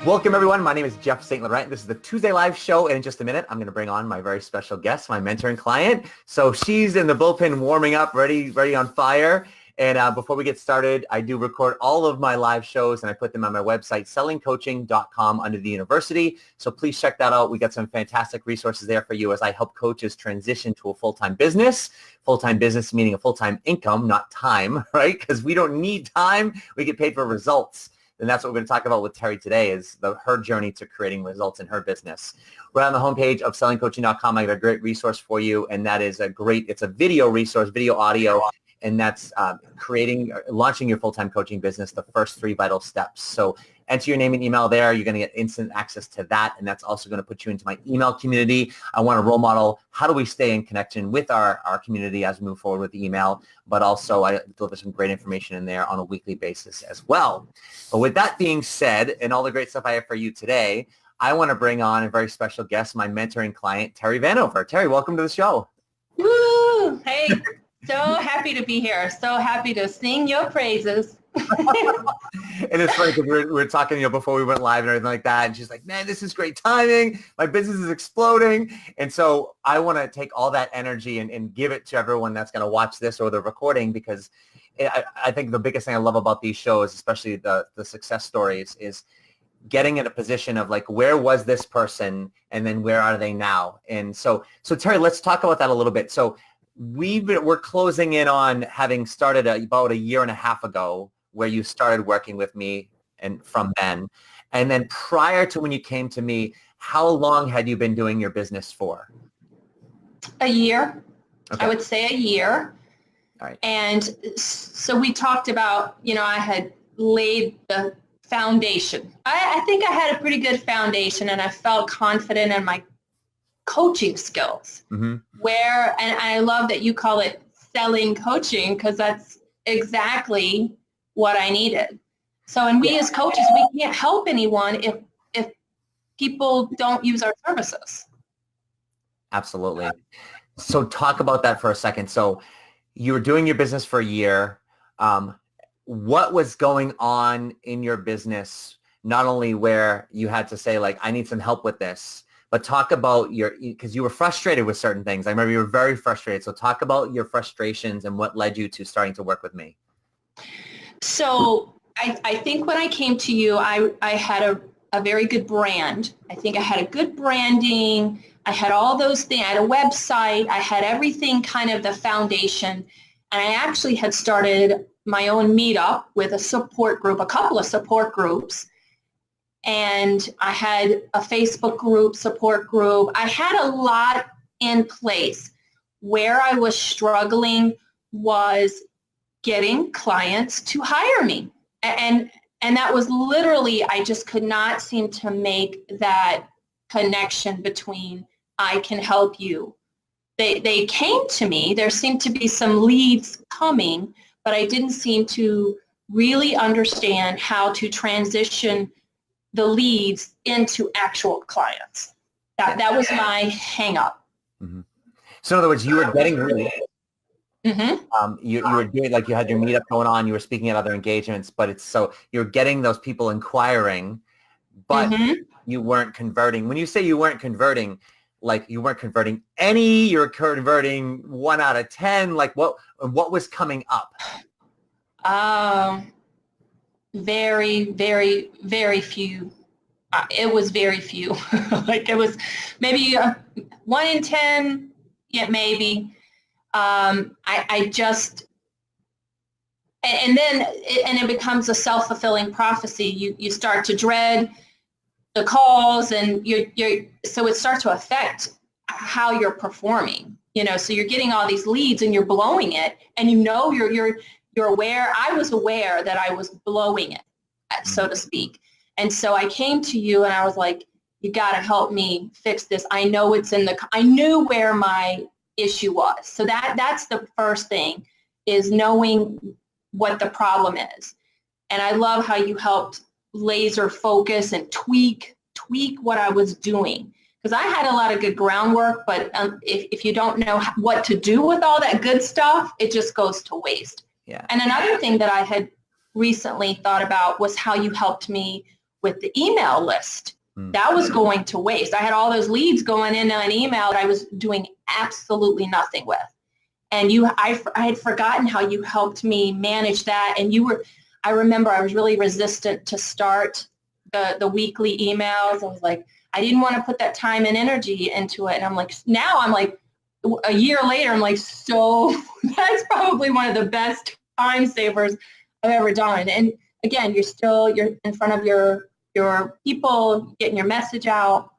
Welcome, everyone. My name is Jeff St Laurent. This is the Tuesday Live show, and in just a minute, I'm going to bring on my very special guest, my mentor and client. So she's in the bullpen warming up, ready on fire. And before we get started, I do record all of my live shows, and I put them on my website, sellingcoaching.com, under the university. So please check that out. We got some fantastic resources there for you as I help coaches transition to a full-time business. Full-time business meaning a full-time income, not time, right? Because we don't need time. We get paid for results. And that's what we're going to talk about with Terrie today, is her journey to creating results in her business. Right on the homepage of sellingcoaching.com, I got a great resource for you, and that is it's a video resource, video, audio, and that's launching your full-time coaching business, the first 3 vital steps. So enter your name and email there. You're going to get instant access to that, and that's also going to put you into my email community. I want to role model how do we stay in connection with our community as we move forward with the email, but also I deliver some great information in there on a weekly basis as well. But with that being said, and all the great stuff I have for you today, I want to bring on a very special guest, my mentoring client, Terrie Vanover. Terrie, welcome to the show. Woo! Hey, so happy to be here. So happy to sing your praises. And it's funny because we were talking, before we went live and everything like that. And she's like, man, this is great timing. My business is exploding. And so I want to take all that energy and give it to everyone that's going to watch this or the recording, because I think the biggest thing I love about these shows, especially the success stories, is getting in a position of like, where was this person and then where are they now? And so Terrie, let's talk about that a little bit. So we're closing in on having started about a year and a half ago, where you started working with me, and from then. And then prior to when you came to me, how long had you been doing your business for? A year. Okay. I would say a year. All right. And so we talked about, I had laid the foundation. I think I had a pretty good foundation, and I felt confident in my coaching skills. Mm-hmm. And I love that you call it selling coaching, because that's exactly what I needed. So, and we as coaches, we can't help anyone if people don't use our services. Absolutely. So talk about that for a second. So you were doing your business for a year. What was going on in your business, not only where you had to say, like, I need some help with this, but talk about because you were frustrated with certain things. I remember you were very frustrated. So talk about your frustrations and what led you to starting to work with me. So I think when I came to you, I had a very good brand. I think I had a good branding. I had all those things. I had a website. I had everything, kind of the foundation. And I actually had started my own meetup with a couple of support groups. And I had a Facebook group, support group. I had a lot in place. Where I was struggling was getting clients to hire me. And that was literally, I just could not seem to make that connection between I can help you. They came to me. There seemed to be some leads coming, but I didn't seem to really understand how to transition the leads into actual clients. That was my hang up. Mm-hmm. So in other words, you were getting leads. Mm-hmm. You were doing, like, you had your meetup going on, you were speaking at other engagements, but you're getting those people inquiring, but you weren't converting. When you say you weren't converting, like, you weren't converting any, you're converting 1 out of 10, like what was coming up? Very, very, very few. It was very few. Like, it was maybe 1 in 10, yeah, maybe. I just, and then it becomes a self-fulfilling prophecy. You start to dread the calls, and so it starts to affect how you're performing, so you're getting all these leads and you're blowing it, and you're aware. I was aware that I was blowing it, so to speak. And so I came to you and I was like, you got to help me fix this. I know I knew where my issue was. So that's the first thing, is knowing what the problem is. And I love how you helped laser focus and tweak what I was doing. Because I had a lot of good groundwork, but if you don't know what to do with all that good stuff, it just goes to waste. Yeah. And another thing that I had recently thought about was how you helped me with the email list. That was going to waste. I had all those leads going into an email that I was doing absolutely nothing with. And I had forgotten how you helped me manage that. And I remember I was really resistant to start the weekly emails. I was like, I didn't want to put that time and energy into it. And I'm like, now I'm like, a year later, I'm like, so that's probably one of the best time savers I've ever done. And again, you're in front of your people, getting your message out.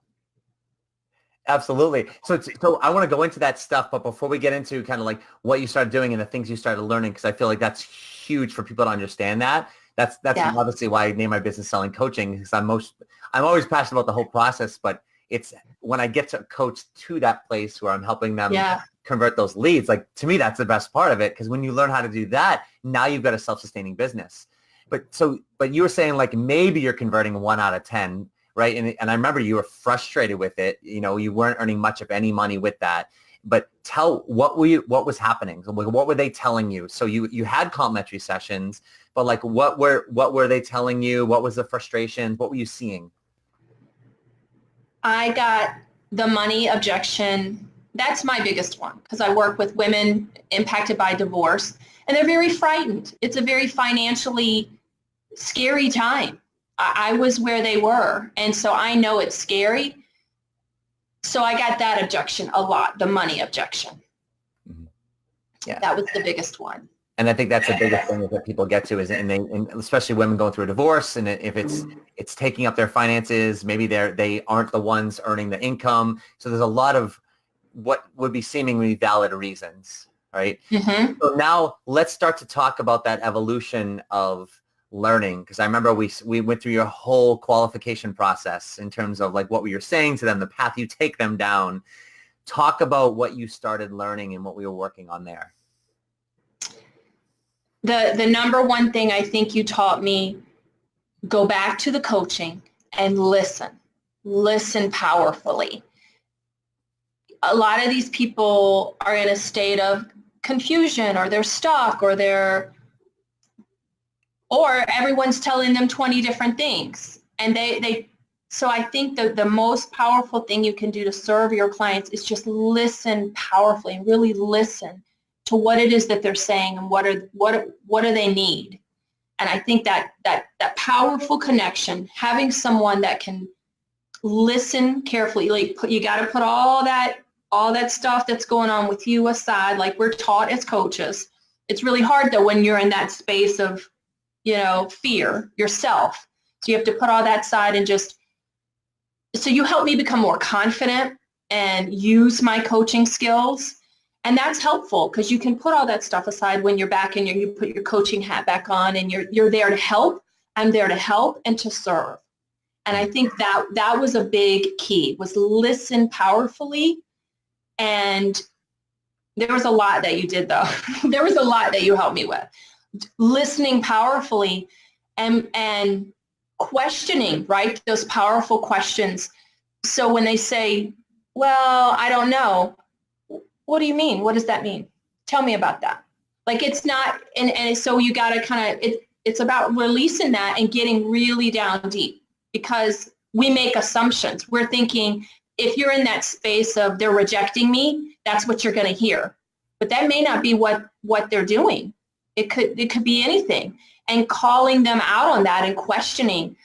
Absolutely. So I want to go into that stuff, but before we get into kind of like what you started doing and the things you started learning, because I feel like that's huge for people to understand that. That's obviously why I named my business Selling Coaching, because I'm always passionate about the whole process, but it's when I get to coach to that place where I'm helping them convert those leads, like to me, that's the best part of it. Because when you learn how to do that, now you've got a self-sustaining business. But you were saying like maybe you're converting 1 out of 10. Right. And I remember you were frustrated with it. You know, you weren't earning much of any money with that. But what was happening? What were they telling you? So you had complimentary sessions, but like what were they telling you? What was the frustration? What were you seeing? I got the money objection. That's my biggest one, because I work with women impacted by divorce, and they're very frightened. It's a very financially scary time. I was where they were, and so I know it's scary. So I got that objection a lot, the money objection. Yeah, that was the biggest one. And I think that's the biggest thing that people get to is, and especially women going through a divorce, and if it's taking up their finances, maybe they aren't the ones earning the income. So there's a lot of what would be seemingly valid reasons, right? Mm-hmm. So now let's start to talk about that evolution of learning, because I remember we went through your whole qualification process in terms of like what we were saying to them, the path you take them down. Talk about what you started learning and what we were working on there. The number one thing I think you taught me, go back to the coaching and listen powerfully. A lot of these people are in a state of confusion, or they're stuck, or everyone's telling them 20 different things. And so I think the most powerful thing you can do to serve your clients is just listen powerfully, and really listen to what it is that they're saying and what do they need. And I think that powerful connection, having someone that can listen carefully, like you got to put all that stuff that's going on with you aside, like we're taught as coaches. It's really hard though when you're in that space of fear yourself. So you have to put all that aside and so you help me become more confident and use my coaching skills. And that's helpful because you can put all that stuff aside when you're back and you put your coaching hat back on, and you're there to help. I'm there to help and to serve. And I think that was a big key, was listen powerfully. And there was a lot that you did though. There was a lot that you helped me with. Listening powerfully and questioning, right? Those powerful questions. So when they say, well, I don't know, what do you mean? What does that mean? Tell me about that. Like it's not, and so you got to kind of, it's about releasing that and getting really down deep, because we make assumptions. We're thinking if you're in that space of they're rejecting me, that's what you're going to hear. But that may not be what they're doing. It could be anything, and calling them out on that and questioning.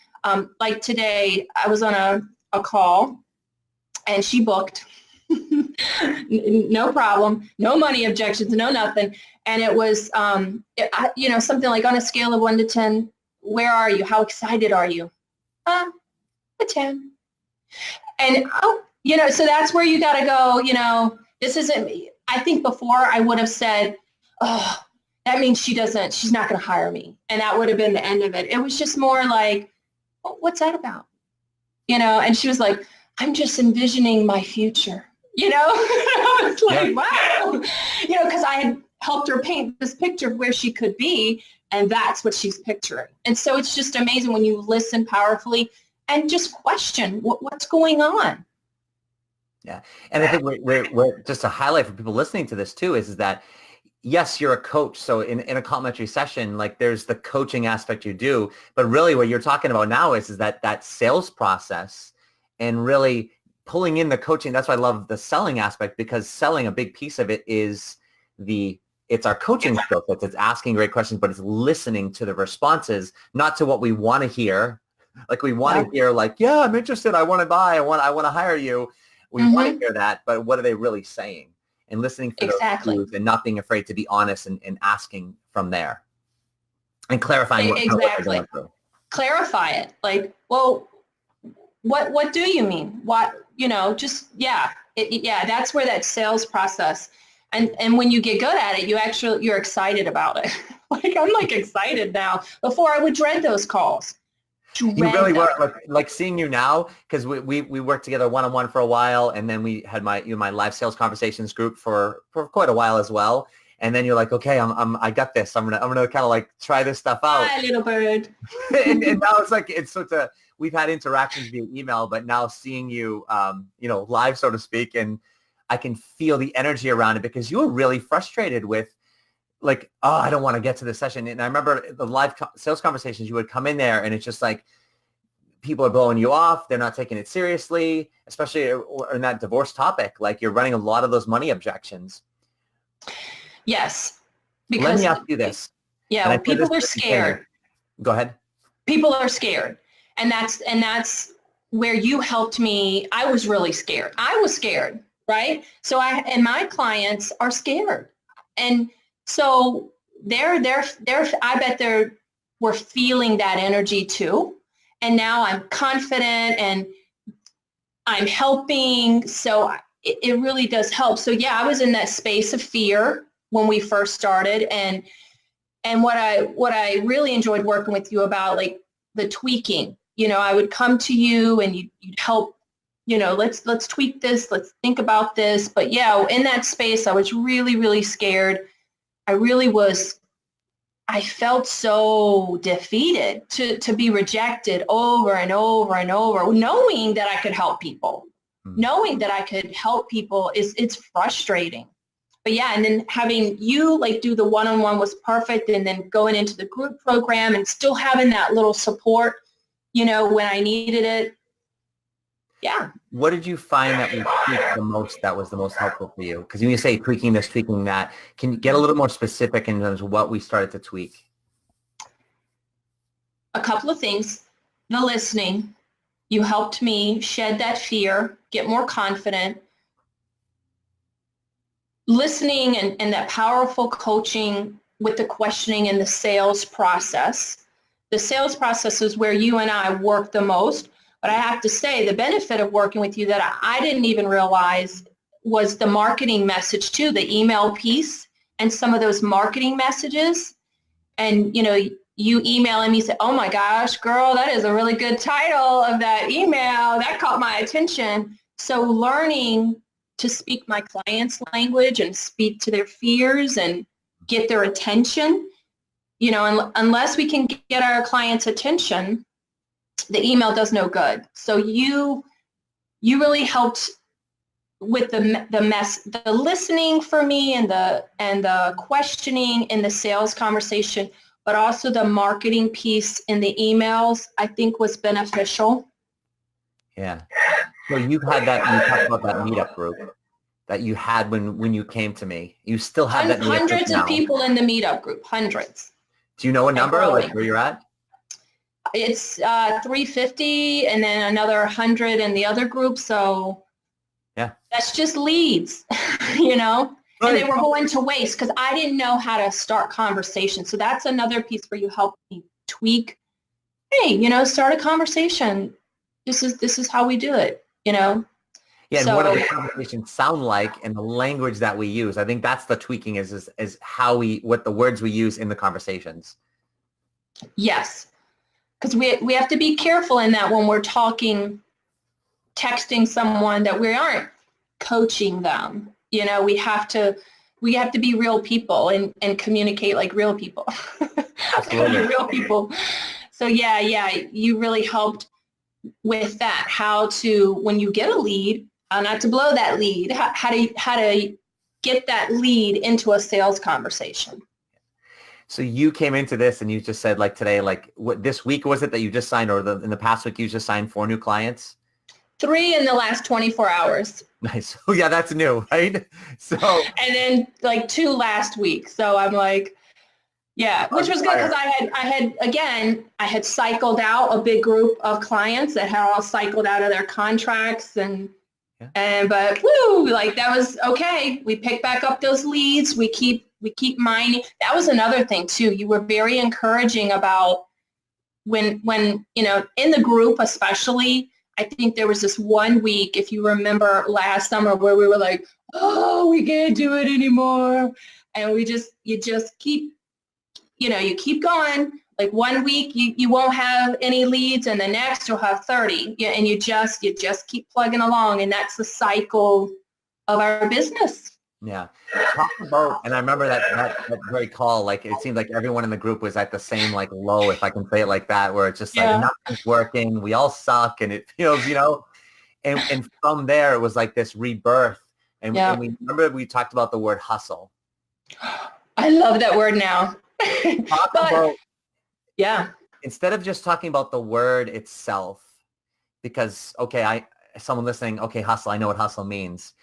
Like today, I was on a call, and she booked, no problem, no money objections, no nothing, and it was something like on a scale of 1 to 10, where are you? How excited are you? A 10. And so that's where you got to go. This isn't me. I think before I would have said, oh, that means she's not going to hire me. And that would have been the end of it. It was just more like, what's that about? And she was like, I'm just envisioning my future, I was like, wow, because I had helped her paint this picture of where she could be. And that's what she's picturing. And so it's just amazing when you listen powerfully and just question what's going on. Yeah. And I think we're just to highlight for people listening to this too, is that yes, you're a coach. So in a complimentary session, like there's the coaching aspect you do, but really what you're talking about now is that sales process and really pulling in the coaching. That's why I love the selling aspect, because selling, a big piece of it is it's our coaching skill sets. It's asking great questions, but it's listening to the responses, not to what we want to hear. Like we want to hear like, yeah, I'm interested. I want to buy. I want to hire you. We want to hear that, but what are they really saying? And listening for those cues and not being afraid to be honest and asking from there and clarifying what they're going through. Clarify it. Like, well, what do you mean? What, that's where that sales process, and when you get good at it, you're excited about it. Like, I'm like excited now. Before I would dread those calls. You really were, like seeing you now, because we worked together one-on-one for a while, and then we had my live sales conversations group for quite a while as well. And then you're like, okay, I got this. I'm gonna kind of like try this stuff out. Hi, little bird. and now it's like we've had interactions via email, but now seeing you, live, so to speak, and I can feel the energy around it, because you were really frustrated with, like, oh, I don't want to get to the session. And I remember the live sales conversations, you would come in there and it's just like people are blowing you off. They're not taking it seriously, especially in that divorce topic. Like, you're running a lot of those money objections. Yes. Let me ask you this. Yeah, well, people are scared. Go ahead. People are scared. And that's where you helped me. I was really scared. I was scared, right? So my clients are scared. And so I bet we're feeling that energy too. And now I'm confident and I'm helping. So it really does help. So yeah, I was in that space of fear when we first started. And what I really enjoyed working with you about, like the tweaking, I would come to you and you'd help, let's tweak this, let's think about this. But yeah, in that space, I was really, really scared. I felt so defeated to be rejected over and over and over, knowing that I could help people. Knowing that I could help people it's frustrating. But yeah, and then having you like do the one-on-one was perfect, and then going into the group program and still having that little support, when I needed it. Yeah. What did you find that we tweaked the most, that was the most helpful for you? Because when you say tweaking this, tweaking that, can you get a little more specific in terms of what we started to tweak? A couple of things. The listening. You helped me shed that fear, get more confident. Listening and that powerful coaching with the questioning and the sales process. The sales process is where you and I work the most. But I have to say, the benefit of working with you that I didn't even realize was the marketing message too, the email piece and some of those marketing messages. And, you emailing me, say, oh my gosh, girl, that is a really good title of that email. That caught my attention. So learning to speak my clients' language and speak to their fears and get their attention, unless we can get our clients' attention, the email does no good. So you really helped with the listening for me and the questioning in the sales conversation, but also the marketing piece in the emails, I think was beneficial. Yeah. So you've had that, you talked about that meetup group that you had when you came to me. You still have that meetup hundreds group of people in the meetup group, hundreds. Do you know a number, like where you're at? It's 350 and then another 100 in the other group. So yeah, that's just leads, and they were going to waste because I didn't know how to start conversations. So that's another piece where you help me tweak. Hey, start a conversation. This is how we do it, Yeah. And what do the conversations sound like and the language that we use? I think that's the tweaking is how what the words we use in the conversations. Yes. Because we have to be careful in that when we're texting someone that we aren't coaching them. We have to be real people and communicate like real people. Absolutely. Real people. So yeah, you really helped with that. How to, when you get a lead, how not to blow that lead. How to get that lead into a sales conversation. So you came into this and you just said like today, like what this week was it that you just signed, or in the past week you just signed 4 new clients? 3 in the last 24 hours. Nice. Oh yeah, that's new, right? So and then like 2 last week. So I'm like, yeah, which was good because I had cycled out a big group of clients that had all cycled out of their contracts but woo, like that was okay. We picked back up those leads. We keep mining. That was another thing too. You were very encouraging about when in the group especially. I think there was this one week, if you remember last summer, where we were like, oh, we can't do it anymore. And you just keep, you keep going. Like one week you won't have any leads and the next you'll have 30. Yeah, and you just keep plugging along. And that's the cycle of our business. Yeah. Talk about, and I remember that very call, like it seemed like everyone in the group was at the same like low, if I can say it like that, where it's just like nothing's working, we all suck, and it feels, and from there it was like this rebirth. And we remember we talked about the word hustle. I love that word now. Instead of just talking about the word itself, because someone listening, hustle, I know what hustle means.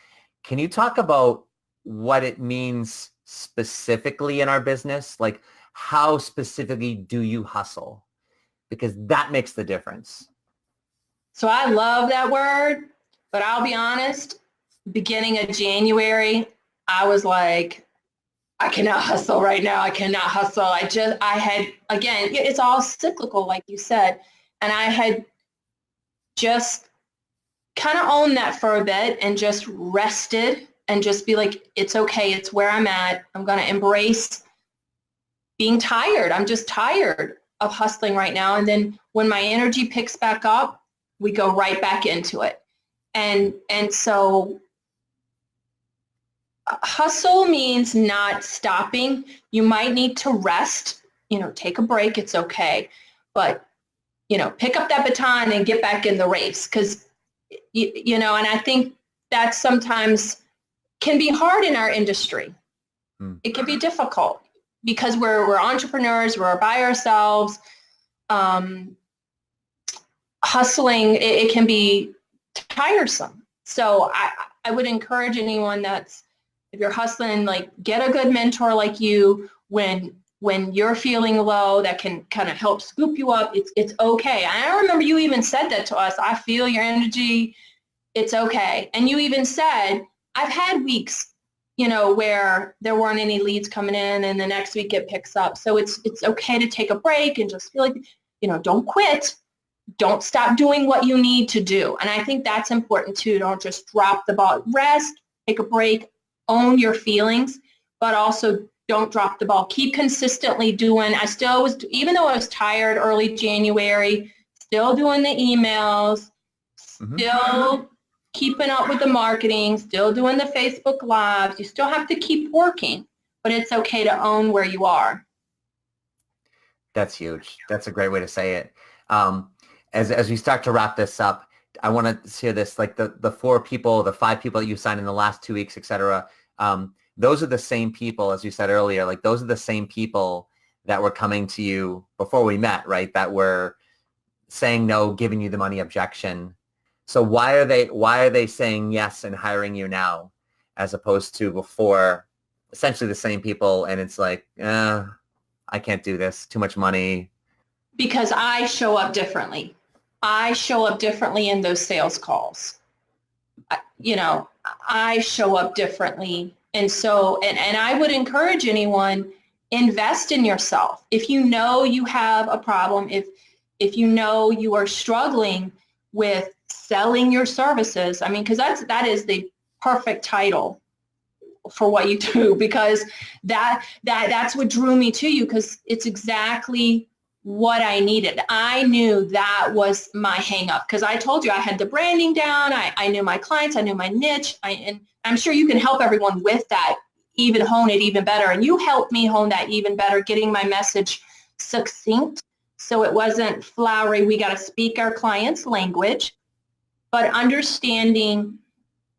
Can you talk about what it means specifically in our business? Like how specifically do you hustle? Because that makes the difference. So I love that word, but I'll be honest, beginning of January, I was like, I cannot hustle right now. I cannot hustle. I had, again, it's all cyclical, like you said. And I had just kind of owned that for a bit and just rested and just be like, it's okay. It's where I'm at. I'm going to embrace being tired. I'm just tired of hustling right now. And then when my energy picks back up, we go right back into it. And so hustle means not stopping. You might need to rest, take a break. It's okay. But, pick up that baton and get back in the race. Because, and I think that sometimes can be hard in our industry. It can be difficult because we're entrepreneurs. We're by ourselves. Hustling, it can be tiresome. So I would encourage anyone if you're hustling, like get a good mentor like you when you're feeling low that can kind of help scoop you up. It's okay. I remember you even said that to us. I feel your energy. It's okay. And you even said, I've had weeks, where there weren't any leads coming in and the next week it picks up. So it's okay to take a break and just feel like, don't quit. Don't stop doing what you need to do. And I think that's important too. Don't just drop the ball. Rest, take a break, own your feelings, but also don't drop the ball. Keep consistently doing. I still was, even though I was tired early January, still doing the emails, still keeping up with the marketing, still doing the Facebook Lives. You still have to keep working, but it's okay to own where you are. That's huge. That's a great way to say it. As we start to wrap this up, I want to hear this, like the 4 people, the 5 people that you signed in the last 2 weeks, et cetera. Those are the same people, as you said earlier, like those are the same people that were coming to you before we met, right? That were saying no, giving you the money objection. So why are they saying yes and hiring you now as opposed to before? Essentially the same people, and it's like, I can't do this, too much money. Because I show up differently. I show up differently in those sales calls. I show up differently. And so, and I would encourage anyone, invest in yourself. If you know you have a problem, if you know you are struggling with selling your services, I mean, because that is the perfect title for what you do, because that's what drew me to you, because it's exactly what I needed. I knew that was my hang up, because I told you I had the branding down. I knew my clients. I knew my niche. And I'm sure you can help everyone with that, even hone it even better. And you helped me hone that even better, getting my message succinct. So it wasn't flowery. We got to speak our clients' language, but understanding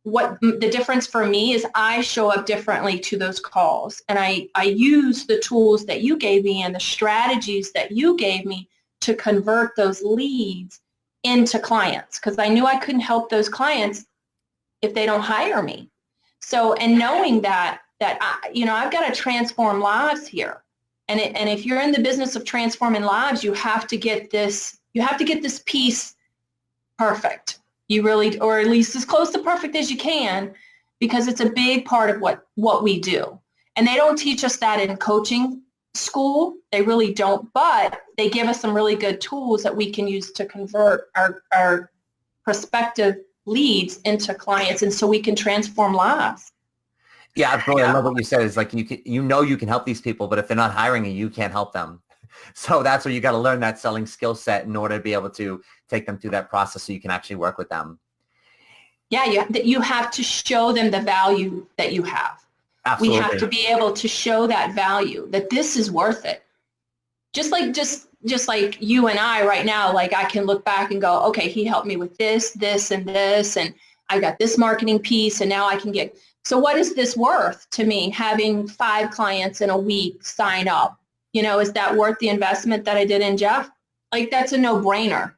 what the difference for me is I show up differently to those calls, and I use the tools that you gave me and the strategies that you gave me to convert those leads into clients, because I knew I couldn't help those clients if they don't hire me. So, and knowing that I've got to transform lives here. And if you're in the business of transforming lives, you have to get this piece perfect. You really, or at least as close to perfect as you can, because it's a big part of what we do. And they don't teach us that in coaching school. They really don't, but they give us some really good tools that we can use to convert our prospective leads into clients, and so we can transform lives. Yeah, absolutely. I love what you said. Is like you can help these people, but if they're not hiring you, you can't help them. So that's where you got to learn that selling skill set in order to be able to take them through that process so you can actually work with them. Yeah, you have to show them the value that you have. Absolutely. We have to be able to show that value, that this is worth it. Just like you and I right now, like I can look back and go, okay, he helped me with this, and this, and I got this marketing piece, and now I can get, so what is this worth to me, having 5 clients in a week sign up? Is that worth the investment that I did in Jeff? Like, that's a no-brainer.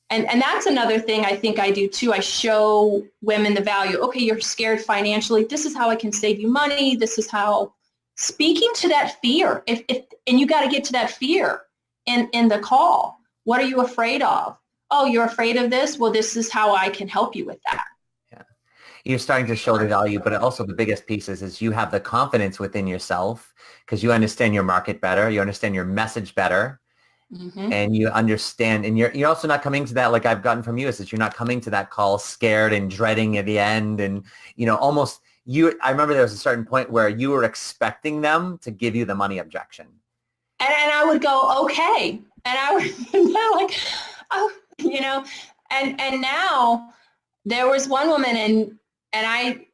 And that's another thing I think I do too. I show women the value. Okay, you're scared financially. This is how I can save you money. This is how, speaking to that fear. And you got to get to that fear in the call. What are you afraid of? Oh, you're afraid of this? Well, this is how I can help you with that. Yeah. You're starting to show the value, but also the biggest piece is you have the confidence within yourself because you understand your market better. You understand your message better. Mm-hmm. And you understand, and you're also not coming to that, like I've gotten from you, is that you're not coming to that call scared and dreading at the end. And, almost I remember there was a certain point where you were expecting them to give you the money objection. And I would go, okay. And I would like, oh, and now there was one woman and I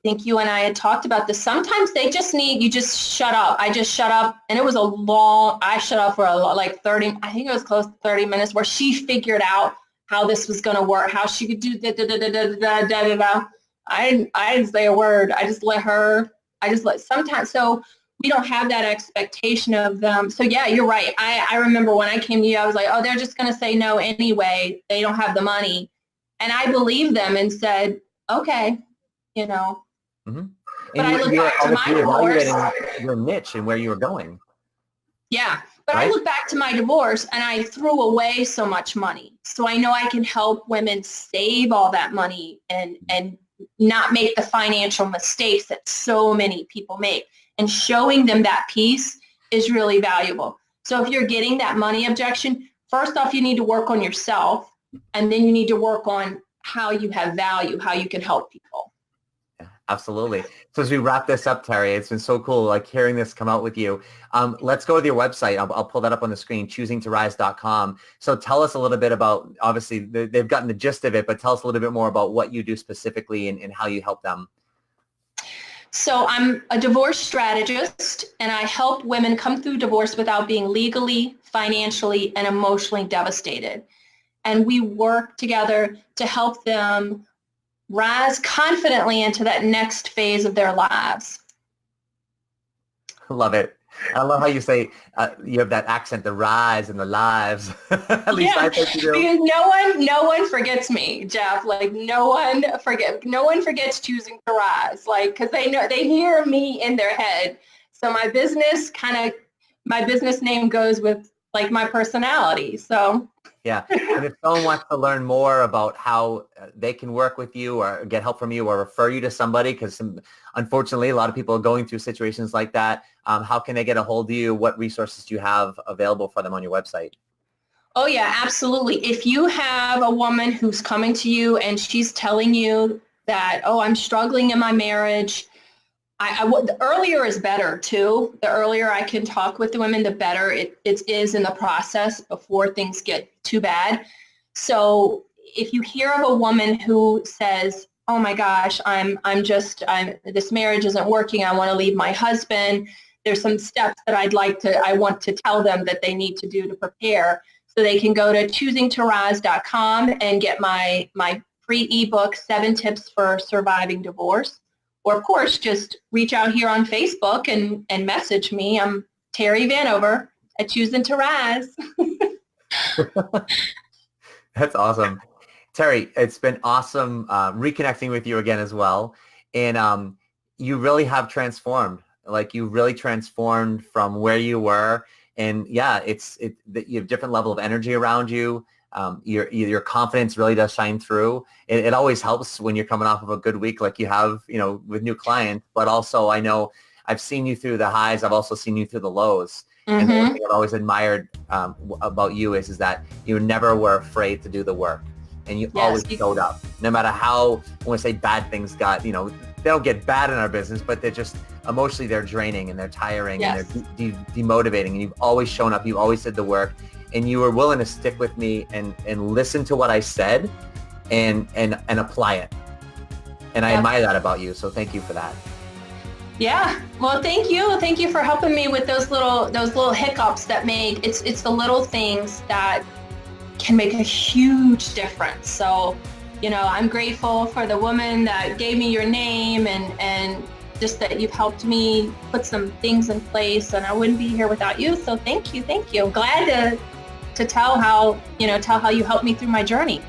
think you and I had talked about this. Sometimes they just need, you just shut up. I just shut up. And it was I shut up for like 30, I think it was close to 30 minutes where she figured out how this was going to work, how she could do da-da-da-da-da-da-da-da-da. I didn't say a word. I just let sometimes, so we don't have that expectation of them. So yeah, you're right. I remember when I came to you, I was like, oh, they're just going to say no anyway. They don't have the money. And I believed them and said, okay. Mm-hmm. But I look back to my divorce. Your niche and where you were going. Yeah, but right? I look back to my divorce and I threw away so much money. So I know I can help women save all that money and not make the financial mistakes that so many people make. And showing them that piece is really valuable. So if you're getting that money objection, first off, you need to work on yourself, and then you need to work on how you have value, how you can help people. Absolutely. So as we wrap this up, Terrie, it's been so cool, like hearing this come out with you. Let's go to your website. I'll pull that up on the screen, choosingtorise.com. So tell us a little bit about, obviously they've gotten the gist of it, but tell us a little bit more about what you do specifically and how you help them. So I'm a divorce strategist, and I help women come through divorce without being legally, financially, and emotionally devastated. And we work together to help them rise confidently into that next phase of their lives. Love it. I love how you say you have that accent, the rise and the lives. At least I think you do. Because no one forgets me, Jeff. Like no one forgets choosing to rise. Like, because they hear me in their head. So my business name goes with like my personality. So. Yeah. And if someone wants to learn more about how they can work with you or get help from you or refer you to somebody, because unfortunately a lot of people are going through situations like that, how can they get a hold of you? What resources do you have available for them on your website? Oh, yeah, absolutely. If you have a woman who's coming to you and she's telling you that, oh, I'm struggling in my marriage, the earlier is better too. The earlier I can talk with the women, the better it is in the process before things get too bad. So if you hear of a woman who says, oh my gosh, this marriage isn't working, I want to leave my husband, there's some steps that I want to tell them that they need to do to prepare. So they can go to choosingtorise.com and get my free ebook, 7 Tips for Surviving Divorce. Or of course, just reach out here on Facebook and message me. I'm Terrie Vanover at Choosing to Rise. That's awesome. Terrie, it's been awesome reconnecting with you again as well. And you really have transformed. Like you really transformed from where you were. And yeah, you have a different level of energy around you. Your confidence really does shine through. It always helps when you're coming off of a good week like you have, with new clients. But also I know I've seen you through the highs. I've also seen you through the lows. And the one thing I've always admired about you is that you never were afraid to do the work. And you always showed up. No matter how, when I say bad things got, they don't get bad in our business, but they're just emotionally they're draining and they're tiring and they're demotivating. And you've always shown up. You've always did the work. And you were willing to stick with me and listen to what I said and apply it. And I admire that about you. So thank you for that. Yeah. Well, thank you. Thank you for helping me with those little hiccups that it's the little things that can make a huge difference. So, I'm grateful for the woman that gave me your name and just that you've helped me put some things in place, and I wouldn't be here without you. So thank you. I'm glad to tell how you helped me through my journey.